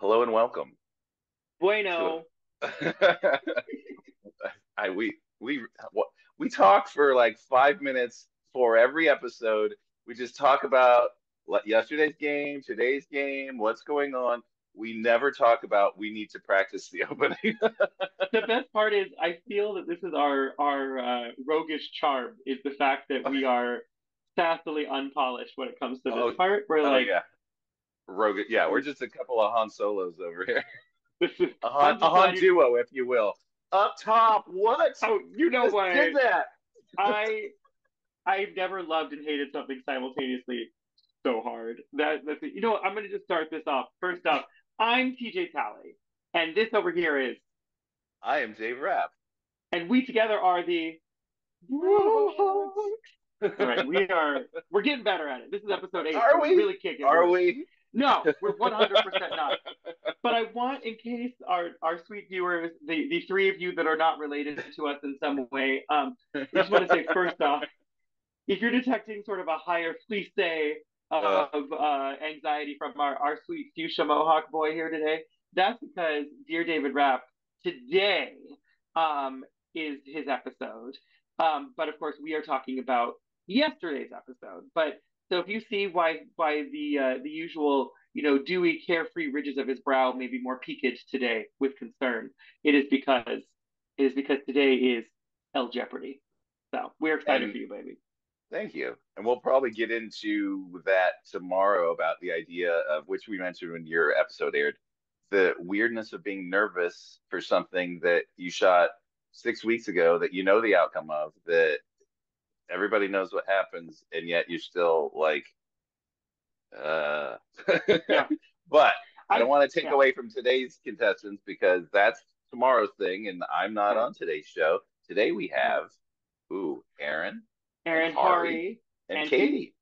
Hello and welcome to Bueno. I what we talk for like 5 minutes for every episode. We just talk about yesterday's game, today's game, what's going on. We never talk about we need to practice the opening. The best part is I feel that this is our roguish charm is the fact that we are sassily unpolished when it comes to this Oh, part. We're oh like, yeah, Rogan. Yeah, we're just a couple of Han Solos over here. this is. A I'm just Han glad you. duo, if you will. Up top, what? Oh, you You know just what? did that. I I've never loved and hated something simultaneously so hard. That's it. You know what? I'm gonna just start this off. First up, I'm TJ Talley, and this over here is, I am Dave Rapp. and we together are the Brohawks. All right, we're getting better at it. This is episode 8, so Are we're we? really kicking. Are we? No, we're 100% not. But I want, in case our sweet viewers, the three of you that are not related to us in some way, I just want to say first off, if you're detecting sort of a higher plissé Uh, of anxiety from our sweet fuchsia mohawk boy here today, that's because dear David Rapp today um, is his episode. But of course, we are talking about yesterday's episode. But so if you see why the usual dewy carefree ridges of his brow may be more peaked today with concern, it is because today is El Jeopardy. So we're excited and for you, baby. thank you. And we'll probably get into that tomorrow about the idea of which we mentioned when your episode aired, the weirdness of being nervous for something that you shot 6 weeks ago that you know the outcome of, that everybody knows what happens, and yet you're still like, uh, Yeah. but I don't I want to take yeah. away from today's contestants because that's tomorrow's thing, and I'm not Yeah. on today's show. Today we Yeah. have Aaron and Aaron, Hari Hari, and and Katie. Katie,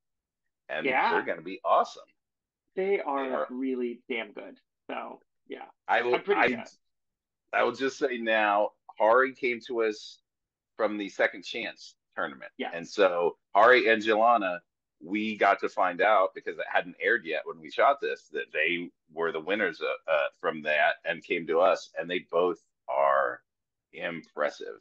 and they're Yeah. going to be awesome. They They are are. really damn good. So yeah. I will. I'm pretty jazzed. I will just say now, Hari came to us from the Second Chance tournament. Yes. And so Hari and Jelana, we got to find out because it hadn't aired yet when we shot this that they were the winners from that and came to us, and they both are impressive.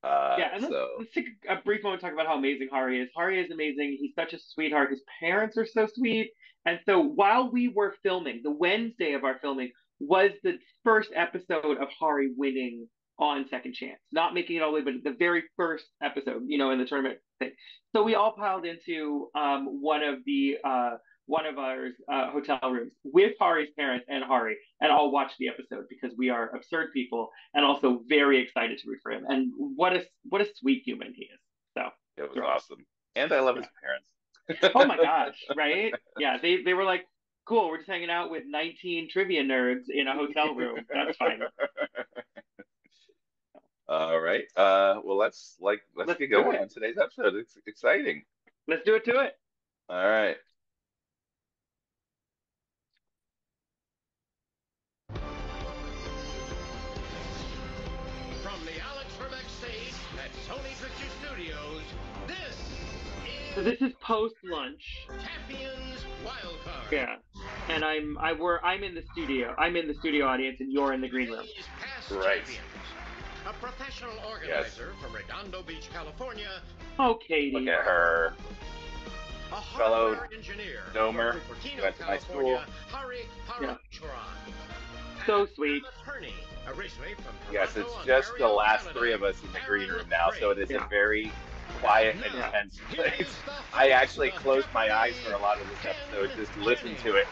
Yeah, and let's, So let's take a brief moment to talk about how amazing Hari is. Hari is amazing. He's such a sweetheart. His parents are so sweet. And so while we were filming, the Wednesday of our filming was the first episode of Hari winning on Second Chance. Not making it all the way, but the very first episode, in the tournament thing. So we all piled into one of our hotel rooms with Hari's parents and Hari, and all watched the episode because we are absurd people and also very excited to root for him. And what a sweet human he is. So it was thrilled. awesome. And I love his Yeah. parents. Oh my gosh, right? Yeah, they were like, cool, we're just hanging out with 19 trivia nerds in a hotel room. That's fine. All right. Well, let's Let's get do going it. on today's episode. It's exciting. Let's do it to it. All right. From the Alex Trebek stage at Sony Picture Studios, this So is this is post lunch. Champions Wildcard. Yeah. And I'm in the studio. I'm in the studio audience and you're in the green room. Today's past Right. champions. A professional Yes. organizer from Redondo Beach, California. Oh, Look Katie. at her. A Fellow hardware engineer Domer, from Cupertino, went to my California, school. Hari Yeah. Parameswaran. So And sweet. an attorney, originally from Yes, Toronto, it's just the Ontario, last Canada, three of us in the green Aaron room now, so it is a Yeah. very quiet and Now, intense here is place. the I host actually of closed my eyes Jeopardy! for a lot of this episode, Ken just listen to Jennings. it,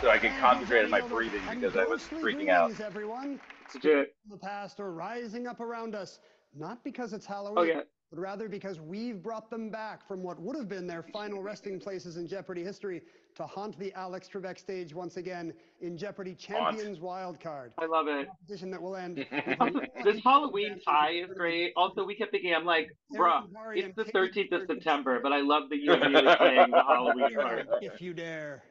so I could And concentrate on my Daddy Over breathing and because I was ghostly freaking out. greetings, everyone. Let's do it. The past are rising up around us, not because it's Oh Halloween, yeah. but rather because we've brought them back from what would have been their final resting places in Jeopardy history to haunt the Alex Trebek stage once again in Jeopardy Haunt. Champions Wildcard. I love it. Competition that will end with Also, this Halloween tie is great. Also, we kept thinking, I'm like, bruh, Aaron, Hari, it's and the Katie 13th of Hargrove, September, but I love that you're really playing the Halloween part. if you dare.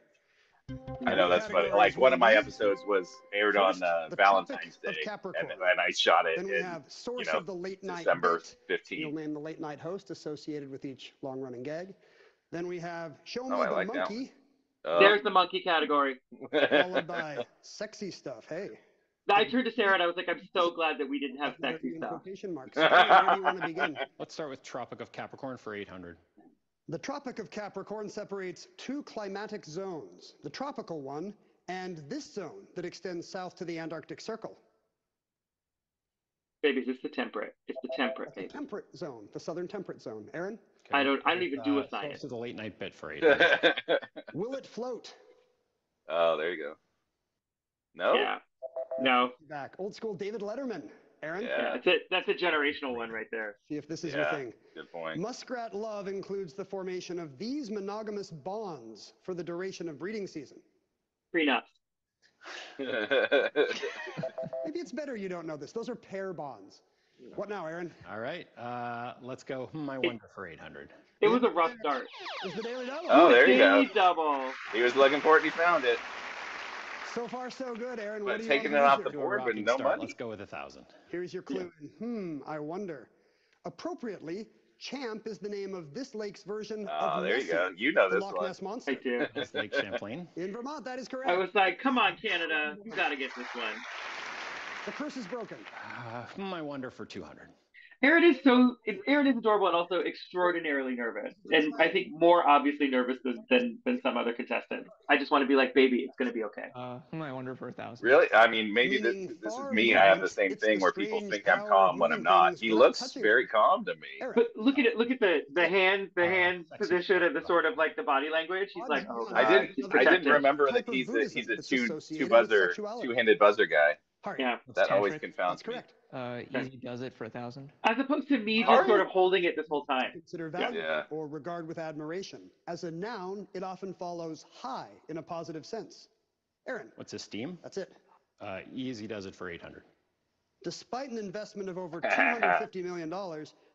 I know that's funny. Categories Like one of will my be episodes was aired on first, the Valentine's topic of Day, Capricorn. and I shot it Then we in have source of the late night December bit. 15th. You'll name the late night host associated with each long running gag. Then we have show Oh, me I the like that one. monkey. There's the monkey category. Followed by sexy stuff. Hey. I turned to Sarah and I was like, I'm so glad that we didn't have sexy stuff. Quotation marks. Where do you want to begin? Let's start with Tropic of Capricorn for 800. The Tropic of Capricorn separates two climatic zones, the tropical one and this zone that extends south to the Antarctic Circle. Baby, it's the temperate. It's the temperate, baby. The temperate zone, the southern temperate zone. Aaron? Okay. I don't even do a science. This is a late night bit for 800. Will it float? Oh, there you go. No? Yeah. No. Back. Old school David Letterman. Aaron? Yeah. That's a generational one right there. See if this is your thing. Good point. Muskrat love includes the formation of these monogamous bonds for the duration of breeding season. Prenups. Maybe it's better you don't know this. Those are pair bonds. What now, Aaron? All right. Let's go. I wonder for 800. It was a rough start. It was the Daily Double. Oh, there you go. Daily Double. He was looking for it and he found it. So far, so good, Aaron. But what do you taking it want off to the do? board with no money. Let's go with 1,000. Here's your clue. I wonder. Appropriately, Champ is the name of this lake's version of there Nessie, you go. You know the this Loch one. Ness Monster. I do. That's Lake Champlain. In Vermont, that is correct. I was like, come on, Canada. You got to get this one. The curse is broken. I wonder for 200. Aaron is adorable and also extraordinarily nervous. And I think more obviously nervous than some other contestants. I just want to be like, baby, it's going to be okay. I wonder for 1,000. Really? I mean, maybe this is me. I have the same thing where people think I'm calm when I'm not. He looks very calm to me. But look at the hand position and the sort of like the body language. He's like, oh, God, I didn't remember that he's a two-handed buzzer guy. Yeah, that always confounds me. Correct. Easy does it for 1,000. As opposed to me just sort of holding it this whole time. Consider value or regard with admiration. As a noun, it often follows high in a positive sense. Aaron. What's esteem? That's it. Easy does it for 800. Despite an investment of over $250 million,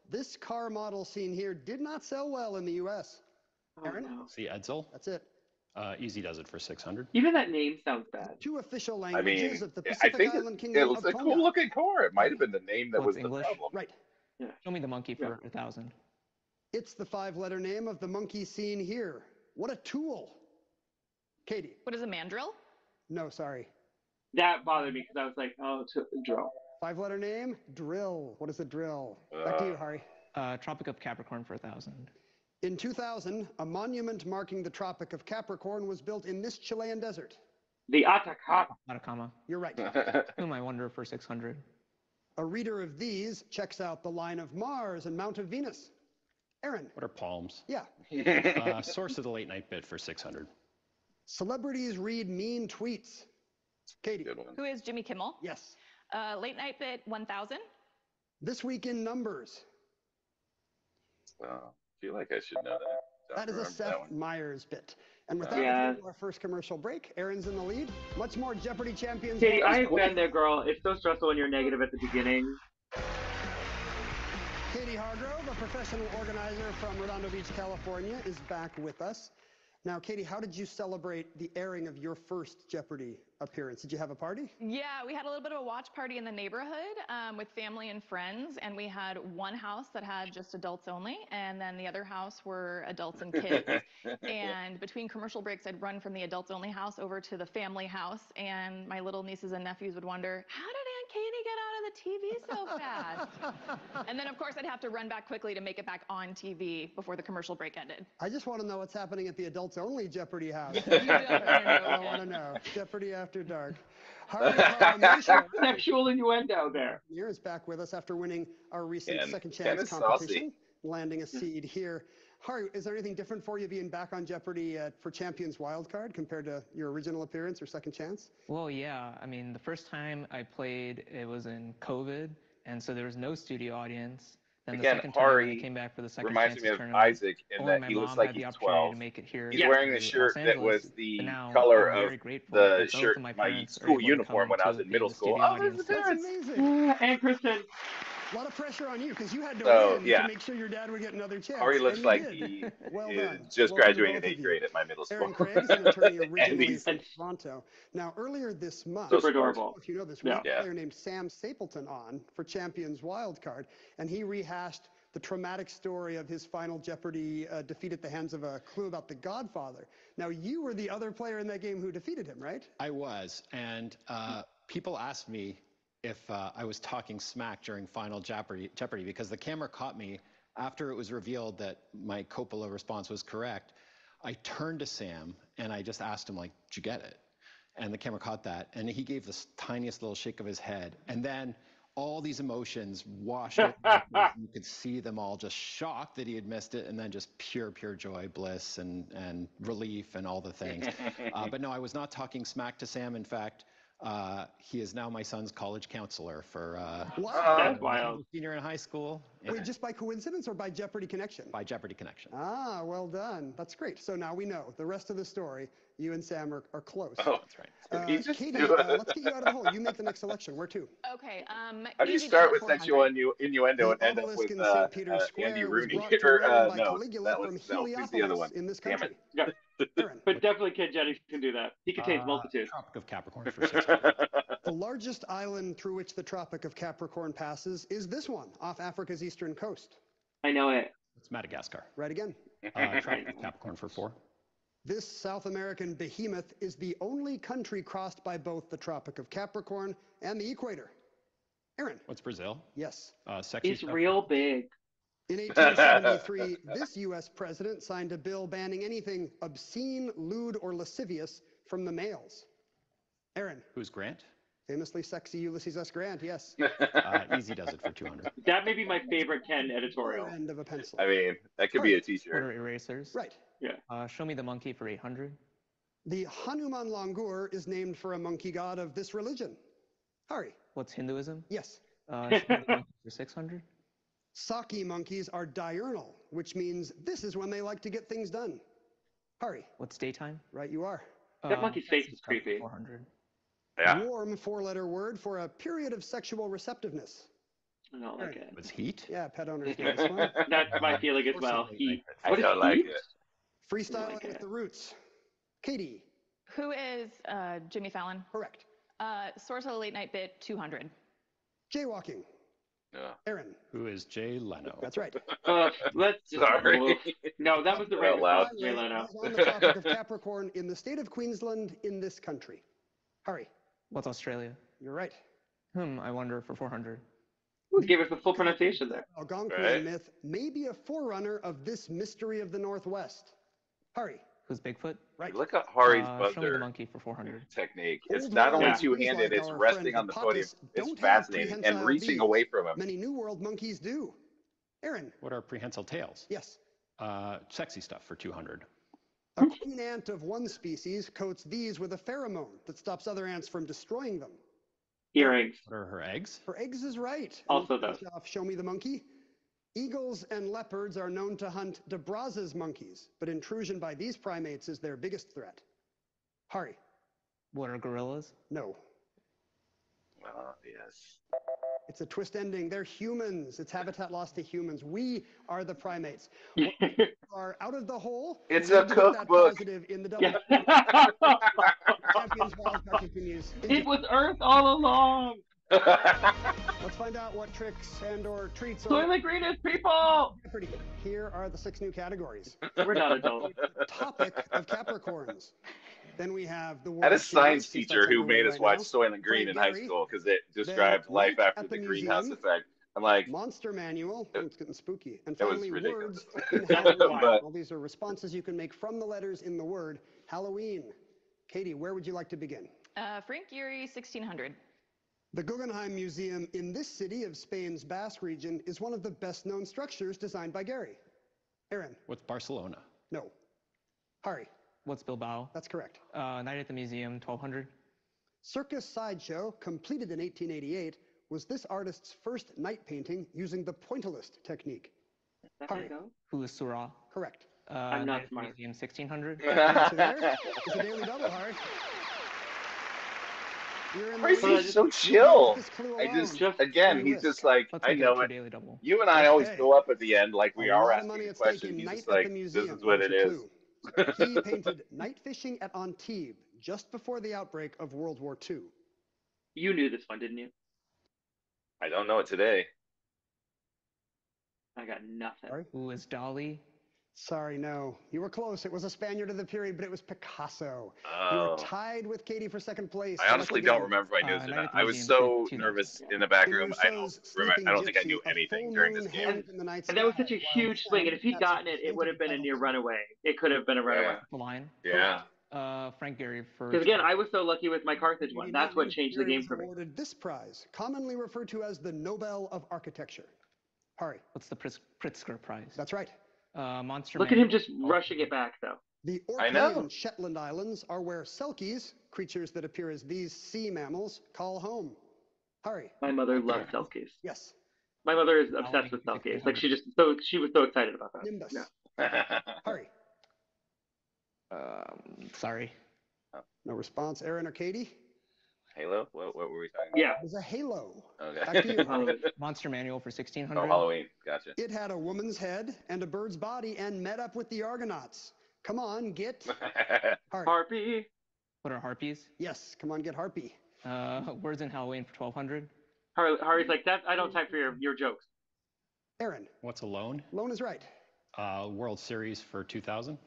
this car model seen here did not sell well in the U.S. Aaron? No. See Edsel? That's it. Easy does it for 600. Even that name sounds bad. Two official languages of the I Pacific think Island Kingdom it was of a Tonga. cool looking car. It might have been the name that was English. the problem. Right. Yeah. Show me the monkey for 1,000. It's the 5-letter name of the monkey seen here. What a tool. Katie. What is a mandrill? No, sorry. That bothered me because I was like, oh, drill. 5-letter name, drill. What is a drill? Back to you, Hari. Tropic of Capricorn for 1,000. In 2000, a monument marking the Tropic of Capricorn was built in this Chilean desert. The Atacama. You're right. Whom I wonder for 600. A reader of these checks out the line of Mars and Mount of Venus. Aaron. What are palms? Yeah. Source of the late night bit for 600. Celebrities read mean tweets. Katie. Good one. Who is Jimmy Kimmel? Yes. Late night bit 1,000. This week in numbers. I feel like I should know that. That is a Seth Meyers bit. And with that, our first commercial break. Aaron's in the lead. Much more Jeopardy champions. Katie, I've been there, girl. It's so stressful when you're negative at the beginning. Katie Hargrove, a professional organizer from Redondo Beach, California, is back with us. Now, Katie, how did you celebrate the airing of your first Jeopardy appearance? Did you have a party? Yeah, we had a little bit of a watch party in the neighborhood with family and friends, and we had one house that had just adults only, and then the other house were adults and kids. And between commercial breaks, I'd run from the adults only house over to the family house, and my little nieces and nephews would wonder, how did Aunt Katie get out of the TV so fast? And then, of course, I'd have to run back quickly to make it back on TV before the commercial break ended. I just want to know what's happening at the adults only Jeopardy house. I want to know. Jeopardy After Dark. Sexual innuendo there. Here is back with us after winning our recent second chance competition, saucy. landing a seed here. Hari, is there anything different for you being back on Jeopardy for Champions Wildcard compared to your original appearance or second chance? Well, yeah. I mean, the first time I played, it was in COVID, and so there was no studio audience. Then Again, the second time Hari when I came back for the second reminds me of tournament, Isaac in only that my he looks mom like had the he's opportunity 12. to make it here He's wearing the to shirt Los that Angeles, was the but now color I'm of very grateful the that both shirt, of my my parents are school able to uniform come when I was to in be middle the school. studio Oh, there's the audience. That's parents. amazing. And Kristen. A lot of pressure on you because you had to win Yeah. to make sure your dad would get another chance. Hari looks and like did. he Well is done. just Welcome to graduated both of 8th you. grade at my middle Aaron school. Craig's an attorney originally he's- from Toronto. Now, earlier this month, Super adorable. if you know this, we had a Yeah. player named Sam Stapleton on for Champions Wildcard, and he rehashed the traumatic story of his final Jeopardy defeat at the hands of a clue about the Godfather. Now, you were the other player in that game who defeated him, right? I was, and people asked me if I was talking smack during Final Jeopardy because the camera caught me after it was revealed that my Coppola response was correct. I turned to Sam and I just asked him, like, did you get it? And the camera caught that, and he gave the tiniest little shake of his head. And then all these emotions washed over his face. You could see them all, just shocked that he had missed it, and then just pure joy, bliss, and relief, and all the things. But no, I was not talking smack to Sam. In fact, he is now my son's college counselor for That's wild. senior in high school. Wait, just by coincidence or by Jeopardy connection? By Jeopardy connection. Ah, well done. That's great. So now we know the rest of the story. You and Sam are close. Oh, That's right. Katie, let's get you out of the hole. You make the next selection. Where to? Okay. How do you start with sexual innuendo and end up with Andy Rooney? No, that was the other one. In this Damn country. it. Yeah. But definitely Kid Jennings can do that. He contains multitude. Tropic of Capricorn for 600. The largest island through which the Tropic of Capricorn passes is this one, off Africa's eastern coast. I know it. It's Madagascar. Right again. Tropic of Capricorn for 4. This South American behemoth is the only country crossed by both the Tropic of Capricorn and the equator. Aaron. What's Brazil? Yes. Sexy He's stuff. real big. In 1873, this U.S. president signed a bill banning anything obscene, lewd, or lascivious from the males. Aaron. Who's Grant? Famously sexy Ulysses S. Grant, yes. Easy does it for 200. That may be my favorite Ken editorial. End of a pencil. I mean, that could be a What t-shirt. are erasers? Right. Yeah. Show me the monkey for 800. The Hanuman Langur is named for a monkey god of this religion. Hari. What's Hinduism? Yes. Show me the monkey for 600. Saki monkeys are diurnal, which means this is when they like to get things done. Hari. What's daytime? Right you are. That monkey's face is creepy. 400. Yeah. Warm four-letter word for a period of sexual receptiveness. I don't like it. What's heat? Yeah, pet owners get this one. That's my feeling as well. He. I What is don't like he? it. Freestyling like with it. the roots. Katie. Who is Jimmy Fallon? Correct. Source of the late night bit, 200. Jaywalking. Yeah. Aaron. Who is Jay Leno? That's right. Let's just Sorry. move. No, that was the right Out loud. response, Jay Leno. Is on the Tropic of Capricorn in the state of Queensland in this country. Hari. What's Australia? You're right. I wonder for 400. Who gave us the full pronunciation there? Algonquin Right. myth may be a forerunner of this mystery of the Northwest. Hari. Who's Bigfoot? Right. Look at Hari's Show me the buzzer monkey for 400. technique. It's Old not only world two-handed, monkeys it's like our resting friend on the podium. Hippopotamus It's don't have fascinating and prehensile reaching beaks. away from him. Many New World monkeys do. Aaron. What are prehensile tails? Yes. Sexy stuff for 200. A queen ant of one species coats these with a pheromone that stops other ants from destroying them. Earrings. What are her eggs? Her eggs is right. Also And those. finish off, Show me the monkey. Eagles and leopards are known to hunt DeBrazza's monkeys, but intrusion by these primates is their biggest threat. Hari. What are gorillas? No. Yes. It's a twist ending. They're humans. It's habitat loss to humans. We are the primates. We are out of the hole. It's We'll a do that cookbook. positive in the double. Yeah. Champions Wildcard continues. It was Earth all along. Let's find out what tricks and or treats are Soylent Green is people. Jeopardy. Here are the 6 new categories. We're not adults. Topic of Capricorns. Then we have the I had a World science Series, teacher that's who underway made us right watch now. Soylent Green in high Gary, school because it described life Night after at the the greenhouse Museum. effect. I'm like, Monster Manual. Oh, it's getting spooky. And That was finally, ridiculous. words in Halloween. But- All these are responses you can make from the letters in the word Halloween. Katie, where would you like to begin? Frank Gehry, 1600. The Guggenheim Museum in this city of Spain's Basque region is one of the best-known structures designed by Gary. Aaron. What's Barcelona? No. Hari. What's Bilbao? That's correct. Night at the Museum, 1200. Circus Sideshow, completed in 1888, was this artist's first night painting using the pointillist technique. There you go. Who is Surah? Correct. I'm not Night at the smart. Museum, 1600. Answer there. It's a daily double, Hari. You're in the Crazy, lead. he's so chill. This clue I alone. just, again, he's just like, Let's I make know it a it. daily double. You and I always Okay. go up at the end like we A are lot of asking money a at question. stake in He's Night just at like, the this Museum. is what There's it your is. clue. He painted night fishing at Antibes just before the outbreak of World War II. You knew this one, didn't you? I don't know it today. I got nothing. Sorry? Who is Dolly? Sorry, no. You were close. It was a Spaniard of the period, but it was Picasso. You were Oh. tied with Katie for second place. I honestly don't remember if I knew this or Night not. at the I was Museum, so 2000. nervous in the back In room. Rousseau's Sleeping I don't think I Gypsy, knew a anything full during moon this game. hangs in the night And that was sky, such a while huge swing. And if he'd gotten it, it would have been a near runaway. It could have been a runaway. The line. Yeah. Frank Gehry for. Because again, I was so lucky with my Carthage one. Katie That's what Hargrove changed the game was for me. awarded this prize, commonly referred to as the Nobel of Architecture. Hari. What's the Pritzker Prize? That's right. Monster. Look at him just rushing it back, though. The I know. Orkney and Shetland Islands are where selkies, creatures that appear as these sea mammals, call home. Hari. My mother loves selkies. Yes. My mother is obsessed with selkies. Like she was so excited about that. Nimbus. Yeah. Hari. Sorry. No response. Aaron or Katie? Halo? What were we talking about? Yeah. It was a halo. Okay. Back to you, Hari. Monster Manual for 1600. Oh, Halloween. Gotcha. It had a woman's head and a bird's body and met up with the Argonauts. Come on, get Hari. Harpy. What are harpies? Yes, come on, get Harpy. Words in Halloween for 1200. Harry's like that. I don't have time for your jokes. Aaron. What's a loan? Lone is right. World Series for 2000.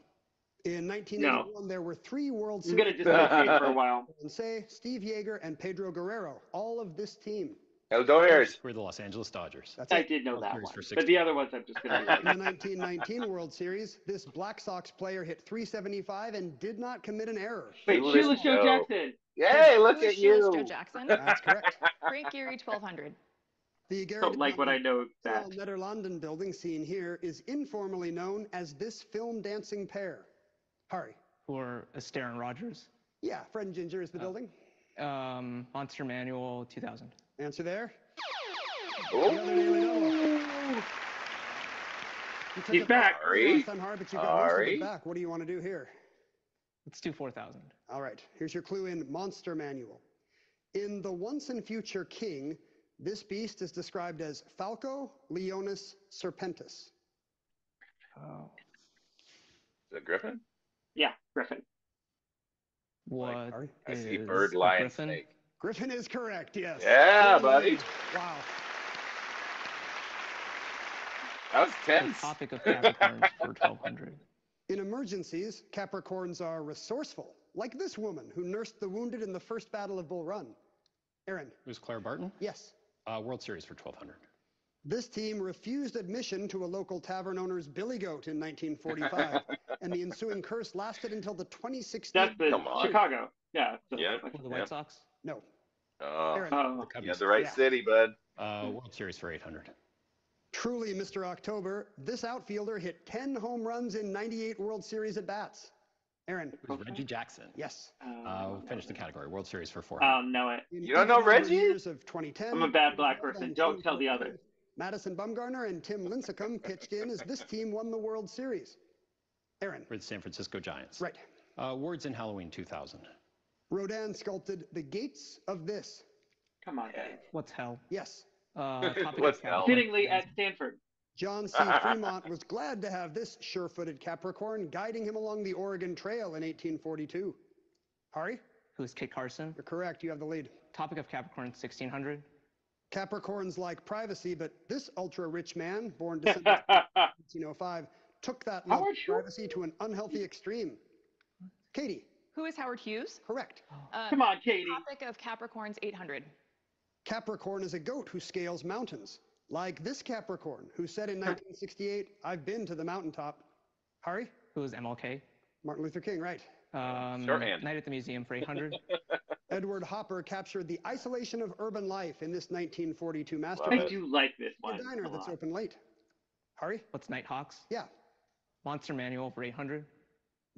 In 1981, there were 3 World I'm Series. gonna disassociate for a while. Say Steve Yeager and Pedro Guerrero, all of this team. Oh, go Harris. We're the Los Angeles Dodgers. That's I it. did know World that Series one, for but 16. the other ones I'm just gonna. In the 1919 World Series, this Black Sox player hit 375 and did not commit an error. Wait, Shoeless Shoeless Joe Joe. Jackson. Yay, look Who is at you. Shoeless Joe Jackson? That's correct. Frank Gehry, 1200. The Don't like what I know that. Nederlanden building seen here is informally known as this film dancing pair. Hari. Or Astaire and Rogers. Yeah, Fred Ginger is the building. Monster Manual 2000. Answer there. Oh. Another nearly double. You took He's it back. last time, Hari, but you got most of Ari. it back. What do you want to do here? Let's do 4000. All right, here's your clue in Monster Manual. In The Once and Future King, this beast is described as Falco Leonis Serpentis. Oh. Is it Griffin? Yeah, Griffin. What Ari? I see is bird, a lion, griffin? snake. Griffin is correct, yes. Yeah, buddy. Wow. That was The tense. topic of Capricorns for 1200. In emergencies, Capricorns are resourceful, like this woman who nursed the wounded in the First Battle of Bull Run. Aaron. Who's Claire Barton? Yes. World Series for 1200. This team refused admission to a local tavern owner's billy goat in 1945, and the ensuing curse lasted until the 2016. That's the Come on. Chicago. Yeah. Yeah. Or the White Sox? No. Oh, Aaron. Oh. you had the right Yeah. city, bud. World Series for 800. Truly, Mr. October, this outfielder hit 10 home runs in 98 World Series at bats. Aaron. Who's Reggie Jackson? Yes. Finish the category. World Series for 400. I'll know it. In You don't know each of the Reggie? Years of 2010, I'm a bad black 2012, person. and Don't tell the 2014, others. Madison Bumgarner and Tim Lincecum pitched in as this team won the World Series. Aaron. For the San Francisco Giants. Right. Words in Halloween 2000. Rodin sculpted the gates of this. Come on, guys. What's hell? Yes. Topic What's of hell? Capricorn. Fittingly at Stanford. John C. Fremont was glad to have this sure-footed Capricorn guiding him along the Oregon Trail in 1842. Hari, Who's Kit Carson? you're correct. You have the lead. Topic of Capricorn 1600. Capricorns like privacy, but this ultra-rich man, born December 1805, took that love Howard of Schultz? privacy to an unhealthy extreme. Katie, Who is Howard Hughes? correct. Come on, Katie. Topic of Capricorns, 800. Capricorn is a goat who scales mountains, like this Capricorn, who said in 1968, "I've been to the mountaintop." Hari, Who is MLK? Martin Luther King, right. Shorthand. Night at the Museum for 800. Edward Hopper captured the isolation of urban life in this 1942 Love I masterpiece. do like this A one. diner a that's lot. open late. Hari, What's Nighthawks? yeah. Monster Manual for 800.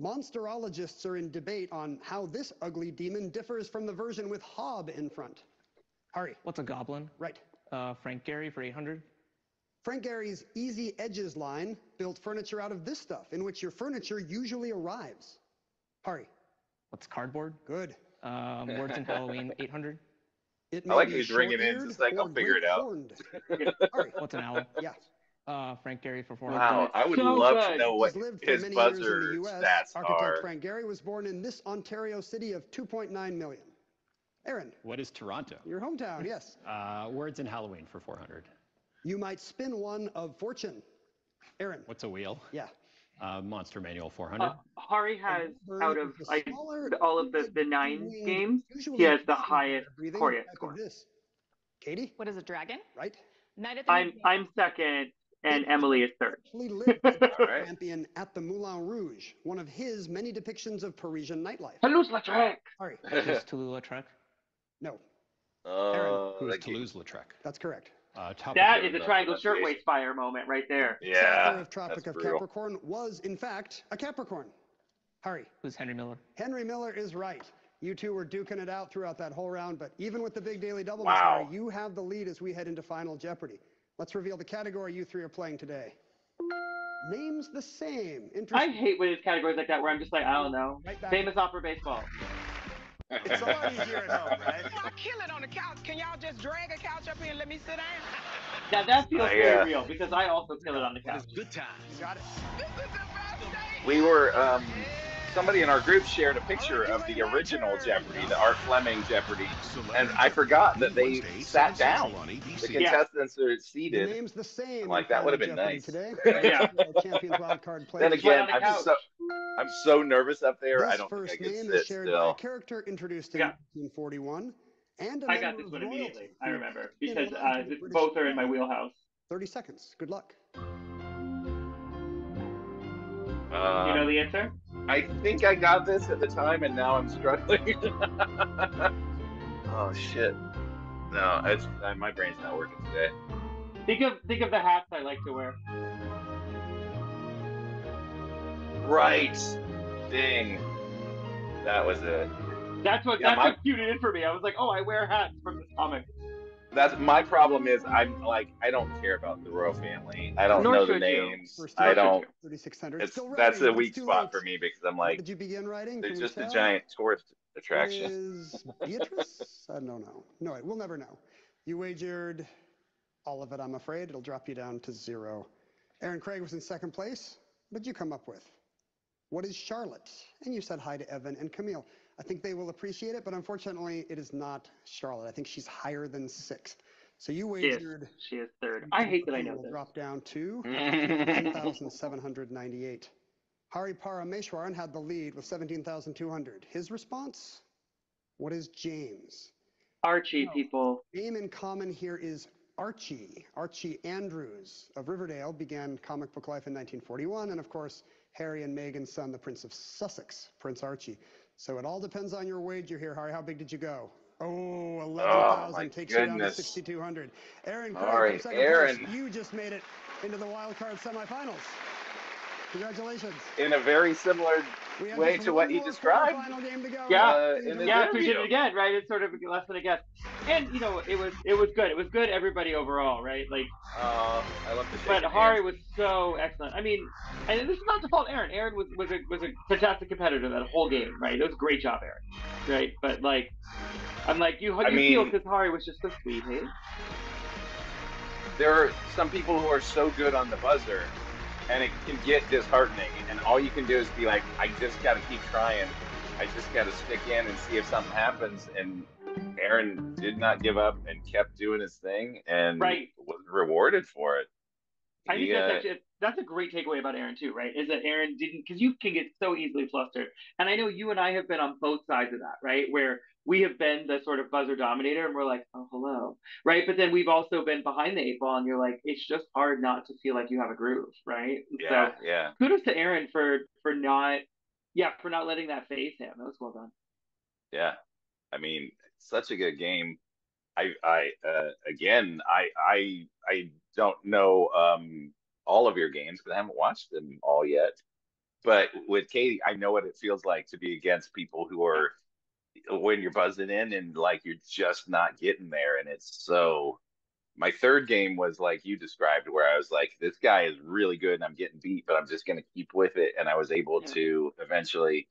Monsterologists are in debate on how this ugly demon differs from the version with Hob in front. Hari, What's a goblin? right. Frank Gehry for 800. Frank Gehry's Easy Edges line built furniture out of this stuff, in which your furniture usually arrives. Hari, What's cardboard? good. Words in Halloween 800. It I may like be these ringing in, short-eared just like, I'll or figure it out. great-horned. Hari, What's an owl? yeah. Frank Gehry for 400. Wow, I would So love to good. know what He's lived for his many years in buzzer the U.S. stats Architect are. Frank Gehry was born in this Ontario city of 2.9 million. Aaron, What is Toronto? your hometown, yes. Words in Halloween for 400. You might spin one of fortune. Aaron. What's a wheel? Yeah. Monster Manual 400. Hari has, out of all of the 9 games, he usually has the highest breathing Coriace type score. of this. Katie? What is a dragon? Right. Night at the I'm second, and Emily is third. Actually lived as All right. champion at the Moulin Rouge, one of his many depictions of Parisian nightlife. Toulouse-Lautrec. Sorry. Who's Toulouse-Lautrec? No. Who's that game. Toulouse-Lautrec? That's correct. That is a Triangle Shirtwaist Fire moment right there. Yeah, Author of Tropic that's of brutal. Capricorn was, in fact, a Capricorn. Hari. Who's Henry Miller? Henry Miller is right. You two were duking it out throughout that whole round, but even with the big daily double, Miss Wow. Hari, you have the lead as we head into Final Jeopardy. Let's reveal the category you three are playing today. Names the same. I Interesting. hate when it's categories like that where I'm just like, I don't know. Right back. Famous opera baseball. It's a lot easier at home, right? Y'all kill it on the couch. Can y'all just drag a couch up here and let me sit down? Now that feels Yeah. very real because I also kill it on the couch. Good times. You got it. This is the best day. We were, somebody in our group shared a picture of the original Jeopardy, the Art Fleming Jeopardy, and I forgot that they sat down. The contestants are The seated. name's the same. I'm like, in that would have Final been Jeopardy nice. Today. Yeah. Champions wildcard play. Then again, on the couch. I'm so nervous up there. This I don't think I first can name sit is shared by a still. character introduced in Yeah. 1941, and a I got member this of one royalty immediately. I who remember has been because allowed to the British both are in my Crown. wheelhouse. 30 seconds. Good luck. You know the answer? I think I got this at the time, and now I'm struggling. Oh shit! No, it's my brain's not working today. Think of the hats I like to wear. Right. Ding. That was it. That's what Yeah, cued it in for me. I was like, oh, I wear hats from this comic. That's my problem. Is I'm like I don't care about the royal family. I don't Nor know the should you. names. First I name, don't. 3600. It's Still that's writing, a but weak it's too spot late. for me because I'm When like did you begin writing? they're Can we just a tell? giant tourist What attraction. is Beatrice? I don't know. No, we'll never know. You wagered all of it, I'm afraid. It'll drop you down to 0. Aaron Craig was in second place. What did you come up with? What is Charlotte? And you said hi to Evan and Camille. I think they will appreciate it, but unfortunately, it is not Charlotte. I think she's higher than 6th. So you wagered. She is third. I hate that I know will this. drop down to 10,798. Hari Parameswaran had the lead with 17,200. His response? What is James? Archie, people. Name in common here is Archie. Archie Andrews of Riverdale began comic book life in 1941, and of course, Harry and Meghan's son, the Prince of Sussex, Prince Archie. So it all depends on your wager here, Harry. How big did you go? Oh, 11,000 takes you down to 6,200. Aaron Craig All right, from second Aaron. place. You just made it into the wildcard semifinals. Congratulations. In a very similar We have way just to one what he more described. quarterfinal game to go. Yeah, in his yeah, so we did interview. it again, right? It's sort of less than a guess. And you know, it was good. It was good everybody overall, right? Like I love the but shaking Hari hands. was so excellent. I mean, and this is not to fault Aaron. Aaron was a fantastic competitor that whole game, right? It was a great job, Aaron. Right? But like I'm like you feel because Hari was just so sweet, hey? There are some people who are so good on the buzzer, and it can get disheartening. And all you can do is be like, I just got to keep trying. I just got to stick in and see if something happens. And Aaron did not give up and kept doing his thing, and was rewarded for it. I think that's a great takeaway about Aaron too, right? Is that Aaron didn't, because you can get so easily flustered, and I know you and I have been on both sides of that, right? Where we have been the sort of buzzer dominator, and we're like, oh hello, right? But then we've also been behind the 8 ball, and you're like, it's just hard not to feel like you have a groove, right? Yeah, so, yeah. Kudos to Aaron for not letting that phase him. That was well done. Yeah, I mean, such a good game. I don't know all of your games because I haven't watched them all yet. But with Katie, I know what it feels like to be against people who are when you're buzzing in and like you're just not getting there. And it's so. My third game was like you described, where I was like, this guy is really good and I'm getting beat, but I'm just going to keep with it. And I was able to eventually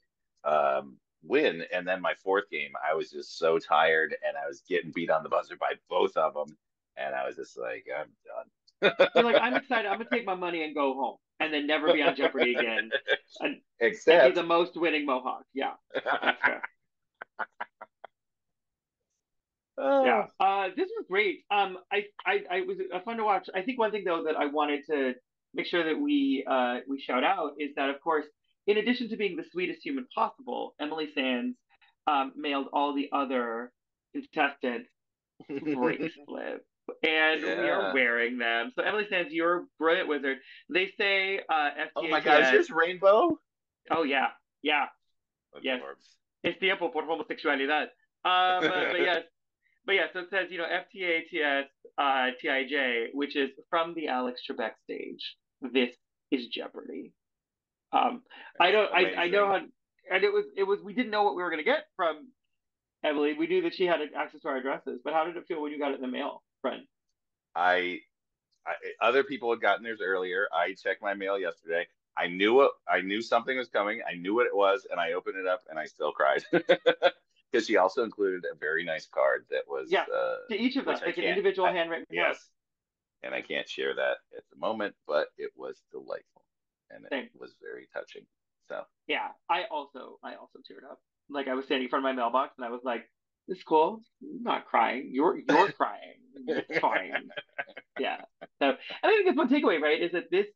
win. And then my fourth game, I was just so tired and I was getting beat on the buzzer by both of them. And I was just like, I'm done. You're like, I'm excited. I'm going to take my money and go home and then never be on Jeopardy again. And Except be the most winning Mohawk. Yeah, that's fair. Yeah. This was great. I was fun to watch. I think one thing though that I wanted to make sure that we shout out is that of course, in addition to being the sweetest human possible, Emily Sands mailed all the other contestants bracelets. And we are Yeah. wearing them. So Emily Sands, you're a brilliant wizard. They say Oh my God, is FTATS. yours rainbow? Oh yeah, yeah, yes. Adorbs. Es tiempo por homosexualidad. But yeah, so it says, FTATS TIJ, which is from the Alex Trebek stage. This is Jeopardy. I know Amazing. how, and it was we didn't know what we were gonna get from Emily. We knew that she had access to our addresses, but how did it feel when you got it in the mail, friend? I, I other people had gotten theirs earlier. I checked my mail yesterday. I knew something was coming. I knew what it was, and I opened it up, and I still cried because she also included a very nice card that was, Yeah, to each of us, which I like an can't. individual handwritten note. Yes, and I can't share that at the moment, but it was delightful, and it Same. was very touching. So Yeah, I also teared up. Like I was standing in front of my mailbox and I was like, "This is cool. I'm not crying. You're crying. It's fine." Yeah. So I think that's one takeaway, right? Is that this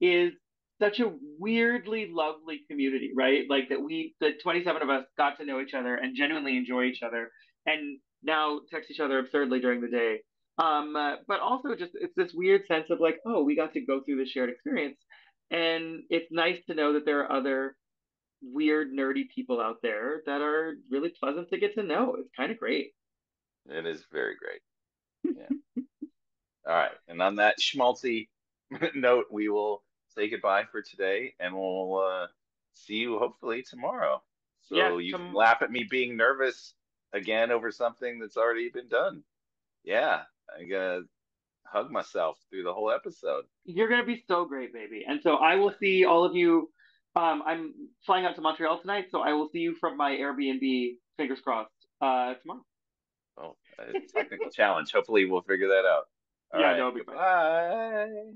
is such a weirdly lovely community, right? Like the 27 of us got to know each other and genuinely enjoy each other, and now text each other absurdly during the day. But also just it's this weird sense of like, oh, we got to go through this shared experience, and it's nice to know that there are other weird, nerdy people out there that are really pleasant to get to know. It's kind of great. it is very great. Yeah. All right. And on that schmaltzy note, we will say goodbye for today, and we'll see you hopefully tomorrow. Yes, So you can laugh at me being nervous again over something that's already been done. Yeah, I gotta hug myself through the whole episode. you're gonna be so great, baby. And so I will see all of you. I'm flying out to Montreal tonight, so I will see you from my Airbnb. Fingers crossed. Tomorrow. Oh, a technical challenge. Hopefully, we'll figure that out. All Yeah, right. no, it'll be fine. Goodbye.